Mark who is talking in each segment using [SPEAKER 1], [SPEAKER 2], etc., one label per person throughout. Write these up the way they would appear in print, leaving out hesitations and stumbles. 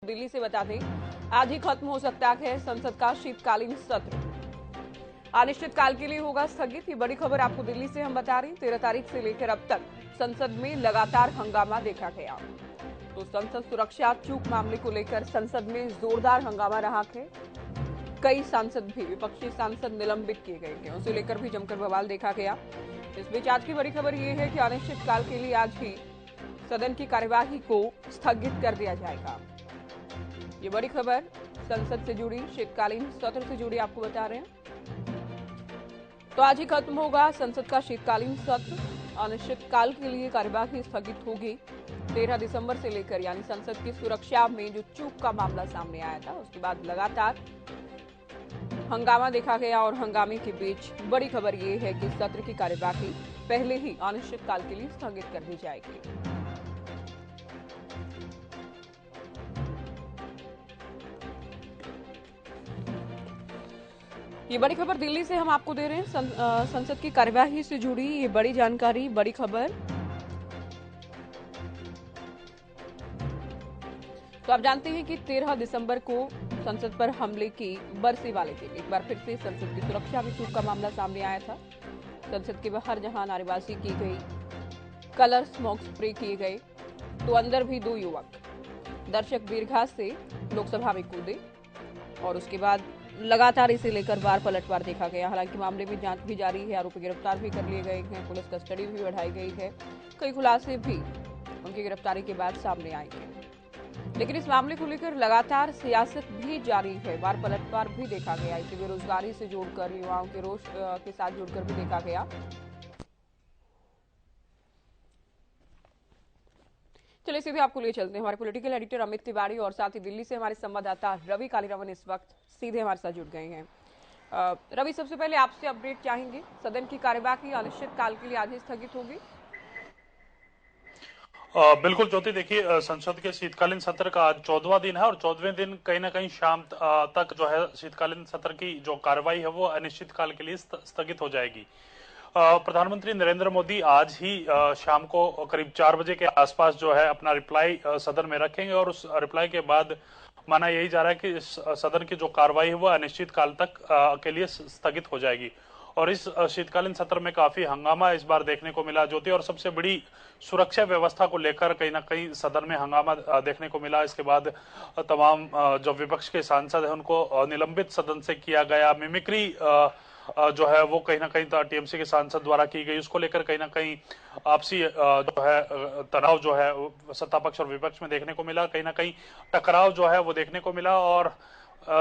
[SPEAKER 1] दिल्ली से बता दें, आज ही खत्म हो सकता है संसद का शीतकालीन सत्र। अनिश्चितकाल के लिए होगा स्थगित। ये बड़ी खबर आपको दिल्ली से हम बता रहे हैं। 13 तारीख से लेकर अब तक संसद में लगातार हंगामा देखा गया। तो संसद सुरक्षा चूक मामले को लेकर संसद में जोरदार हंगामा रहा है। कई सांसद भी, विपक्षी सांसद निलंबित किए गए थे, उसे लेकर भी जमकर बवाल देखा गया। इस बीच आज की बड़ी खबर यह है कि अनिश्चितकाल के लिए आज ही सदन की कार्यवाही को स्थगित कर दिया जाएगा। ये बड़ी खबर संसद से जुड़ी, शीतकालीन सत्र से जुड़ी आपको बता रहे हैं। तो आज ही खत्म होगा संसद का शीतकालीन सत्र। अनिश्चितकाल के लिए कार्यवाही स्थगित होगी। 13 दिसंबर से लेकर, यानी संसद की सुरक्षा में जो चूक का मामला सामने आया था, उसके बाद लगातार हंगामा देखा गया और हंगामे के बीच बड़ी खबर यह है कि सत्र की कार्यवाही पहले ही अनिश्चितकाल के लिए स्थगित कर दी जाएगी। ये बड़ी खबर दिल्ली से हम आपको दे रहे हैं। संसद की कार्यवाही से जुड़ी ये बड़ी जानकारी, बड़ी खबर। तो आप जानते हैं कि 13 दिसंबर को संसद पर हमले की बरसी वाले थे। एक बार फिर से संसद की सुरक्षा में चूक का मामला सामने आया था। संसद के बाहर जहां नारेबाजी की गई, कलर स्मोक स्प्रे किए गए, तो अंदर भी 2 युवक दर्शक दीर्घा से लोकसभा में कूदे और उसके बाद लगातार इसे लेकर वार पलटवार देखा गया। हालांकि मामले में जांच भी जारी है, आरोपी गिरफ्तार भी कर लिए गए हैं, पुलिस कस्टडी भी बढ़ाई गई है, कई खुलासे भी उनकी गिरफ्तारी के बाद सामने आएंगे। लेकिन इस मामले को लेकर लगातार सियासत भी जारी है, वार पलटवार भी देखा गया। इसे बेरोजगारी से जोड़कर, युवाओं के रोष के साथ जोड़कर भी देखा गया। चलिए सीधे आपको लिए चलते हैं। हमारे पॉलिटिकल एडिटर अमित तिवारी और साथ ही दिल्ली से हमारे संवाददाता रवि कालीरामन इस वक्त सीधे हमारे साथ जुड़ गए हैं। रवि, सबसे पहले आपसे अपडेट चाहेंगे। सदन की कार्यवाही अनिश्चितकाल के लिए आज ही स्थगित होगी।
[SPEAKER 2] बिल्कुल ज्योति, देखिए संसद के शीतकालीन सत्र का आज 14वां दिन है और 14वें दिन कहीं ना कहीं शाम तक जो है शीतकालीन सत्र की जो कार्रवाई है वो अनिश्चितकाल के लिए स्थगित हो जाएगी। प्रधानमंत्री नरेंद्र मोदी आज ही शाम को करीब 4 बजे के आसपास जो है अपना रिप्लाई सदन में रखेंगे और उस रिप्लाई के बाद माना यही जा रहा है कि सदन की जो कार्रवाई है वो अनिश्चितकाल तक के लिए स्थगित हो जाएगी। और इस शीतकालीन सत्र में काफी हंगामा इस बार देखने को मिला ज्योति, और सबसे बड़ी सुरक्षा व्यवस्था को लेकर कहीं ना कहीं सदन में हंगामा देखने को मिला। इसके बाद तमाम जो विपक्ष के सांसद हैं उनको निलंबित सदन से किया गया। मिमिक्री जो है वो कहीं ना कहीं टीएमसी के सांसद द्वारा की गई, उसको लेकर कहीं ना कहीं आपसी जो है तनाव जो है सत्ता पक्ष और विपक्ष में देखने को मिला। कहीं ना कहीं टकराव जो है वो देखने को मिला। और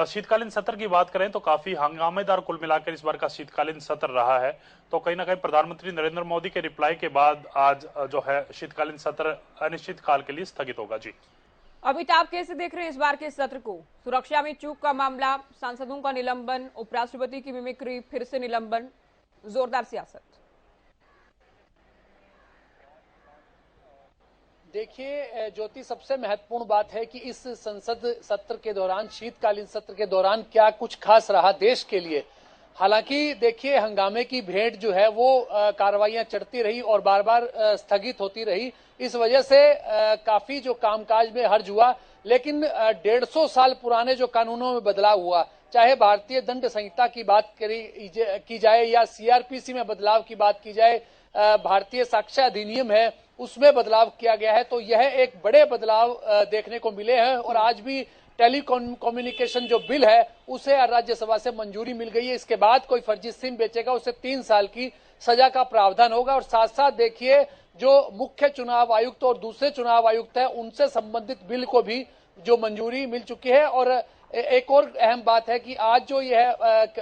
[SPEAKER 2] शीतकालीन सत्र की बात करें तो काफी हंगामेदार कुल मिलाकर इस बार का शीतकालीन सत्र रहा है। तो कहीं ना कहीं प्रधानमंत्री नरेंद्र मोदी के रिप्लाई के बाद आज जो है शीतकालीन सत्र अनिश्चितकाल के लिए स्थगित होगा। जी
[SPEAKER 1] अमित, आप कैसे देख रहे हैं इस बार के सत्र को? सुरक्षा में चूक का मामला, सांसदों का निलंबन, उपराष्ट्रपति की मिमिक्री, फिर से निलंबन, जोरदार सियासत।
[SPEAKER 3] देखिए ज्योति, सबसे महत्वपूर्ण बात है कि इस संसद सत्र के दौरान, शीतकालीन सत्र के दौरान क्या कुछ खास रहा देश के लिए। हालांकि देखिए हंगामे की भेंट जो है वो कार्रवाइयां चढ़ती रही और बार बार स्थगित होती रही। इस वजह से काफी जो कामकाज में हर्ज हुआ। लेकिन 150 साल पुराने जो कानूनों में बदलाव हुआ, चाहे भारतीय दंड संहिता की बात की जाए या सीआरपीसी में बदलाव की बात की जाए, भारतीय साक्ष्य अधिनियम है उसमें बदलाव किया गया है, तो यह एक बड़े बदलाव देखने को मिले हैं। और आज भी टेलीकम्युनिकेशन जो बिल है उसे राज्यसभा से मंजूरी मिल गई है। इसके बाद कोई फर्जी सिम बेचेगा उसे 3 साल की सजा का प्रावधान होगा। और साथ साथ देखिए जो मुख्य चुनाव आयुक्त और दूसरे चुनाव आयुक्त है उनसे संबंधित बिल को भी जो मंजूरी मिल चुकी है। और एक और अहम बात है कि आज जो यह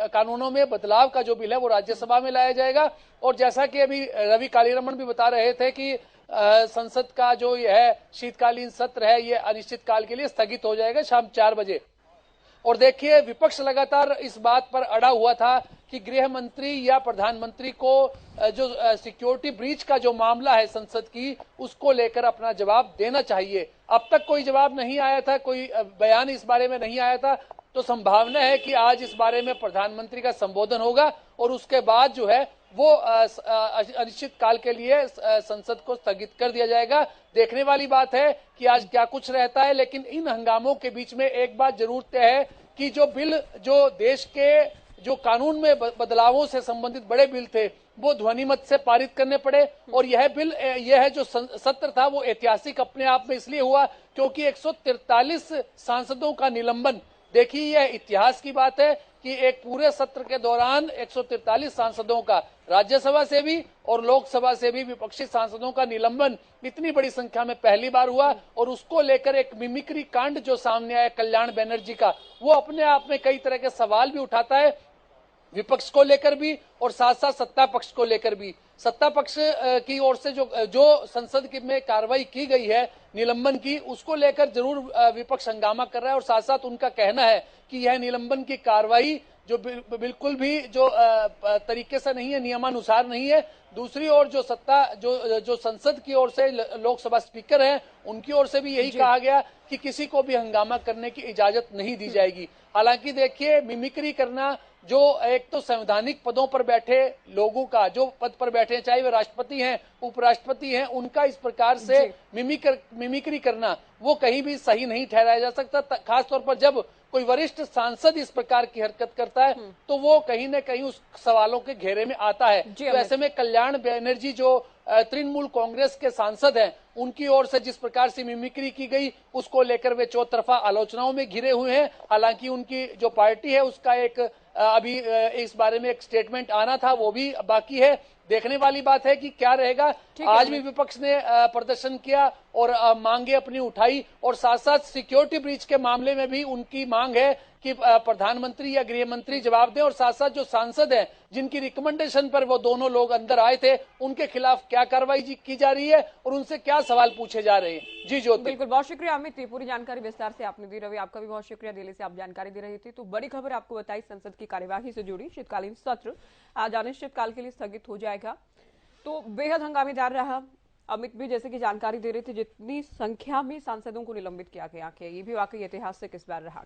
[SPEAKER 3] कानूनों में बदलाव का जो बिल है वो राज्यसभा में लाया जाएगा। और जैसा कि अभी रवि कालीरमण भी बता रहे थे कि संसद का जो यह शीतकालीन सत्र है ये अनिश्चितकाल के लिए स्थगित हो जाएगा शाम 4 बजे। और देखिए विपक्ष लगातार इस बात पर अड़ा हुआ था कि गृह मंत्री या प्रधानमंत्री को जो सिक्योरिटी ब्रीच का जो मामला है संसद की, उसको लेकर अपना जवाब देना चाहिए। अब तक कोई जवाब नहीं आया था, कोई बयान इस बारे में नहीं आया था। तो संभावना है कि आज इस बारे में प्रधानमंत्री का संबोधन होगा और उसके बाद जो है वो अनिश्चित काल के लिए संसद को स्थगित कर दिया जाएगा। देखने वाली बात है कि आज क्या कुछ रहता है, लेकिन इन हंगामों के बीच में एक बात जरूर तय है कि जो बिल, जो देश के जो कानून में बदलावों से संबंधित बड़े बिल थे, वो ध्वनिमत से पारित करने पड़े। और यह बिल, यह जो सत्र था वो ऐतिहासिक अपने आप में इसलिए हुआ क्योंकि 143 सांसदों का निलंबन, देखिए यह इतिहास की बात है कि एक पूरे सत्र के दौरान 143 सांसदों का, राज्यसभा से भी और लोकसभा से भी विपक्षी सांसदों का निलंबन इतनी बड़ी संख्या में पहली बार हुआ। और उसको लेकर एक मिमिक्री कांड जो सामने आया कल्याण बनर्जी का, वो अपने आप में कई तरह के सवाल भी उठाता है, विपक्ष को लेकर भी और साथ साथ सत्ता पक्ष को लेकर भी। सत्ता पक्ष की ओर से जो संसद में कार्रवाई की गई है निलंबन की, उसको लेकर जरूर विपक्ष हंगामा कर रहा है और साथ साथ उनका कहना है कि यह निलंबन की कार्रवाई जो बिल्कुल भी जो तरीके से नहीं है, नियमानुसार नहीं है। दूसरी ओर जो संसद की ओर से लोकसभा स्पीकर हैं, उनकी ओर से भी यही कहा गया कि किसी को भी हंगामा करने की इजाजत नहीं दी जाएगी। हालांकि देखिए, मिमिक्री करना जो एक तो संवैधानिक पदों पर बैठे लोगों का, जो पद पर बैठे हैं, चाहे वे राष्ट्रपति हैं, उपराष्ट्रपति हैं, उनका इस प्रकार से मिमिक्री करना वो कहीं भी सही नहीं ठहराया जा सकता। खासतौर पर जब कोई वरिष्ठ सांसद इस प्रकार की हरकत करता है तो वो कहीं न कहीं उस सवालों के घेरे में आता है। तो ऐसे में कल्याण बनर्जी जो तृणमूल कांग्रेस के सांसद हैं, उनकी ओर से जिस प्रकार से मिमिक्री की गई, उसको लेकर वे चौतरफा आलोचनाओं में घिरे हुए हैं। हालांकि उनकी जो पार्टी है उसका एक अभी इस बारे में एक स्टेटमेंट आना था, वो भी बाकी है। देखने वाली बात है कि क्या रहेगा। आज भी विपक्ष ने प्रदर्शन किया और मांगे अपनी उठाई और साथ साथ सिक्योरिटी ब्रीच के मामले में भी उनकी मांग है कि प्रधानमंत्री या गृह मंत्री जवाब दें और साथ साथ जो सांसद हैं जिनकी रिकमेंडेशन पर वो दोनों लोग अंदर आए थे, उनके खिलाफ क्या कार्रवाई की जा रही है और उनसे क्या सवाल पूछे जा रहे हैं। जी ज्योति।
[SPEAKER 1] बिल्कुल, बहुत शुक्रिया अमित, पूरी जानकारी विस्तार से आपने दी। रवि, आपका भी बहुत शुक्रिया, दिल्ली से आप जानकारी दे रही थी। तो बड़ी खबर आपको बताई संसद की कार्यवाही से जुड़ी। शीतकालीन सत्र आज अनिश्चितकाल के लिए स्थगित हो जाएगा। तो बेहद हंगामेदार रहा। अमित भी जैसे कि जानकारी दे रहे थे, जितनी संख्या में सांसदों को निलंबित किया गया, ये भी वाकई ऐतिहासिक इस बार रहा।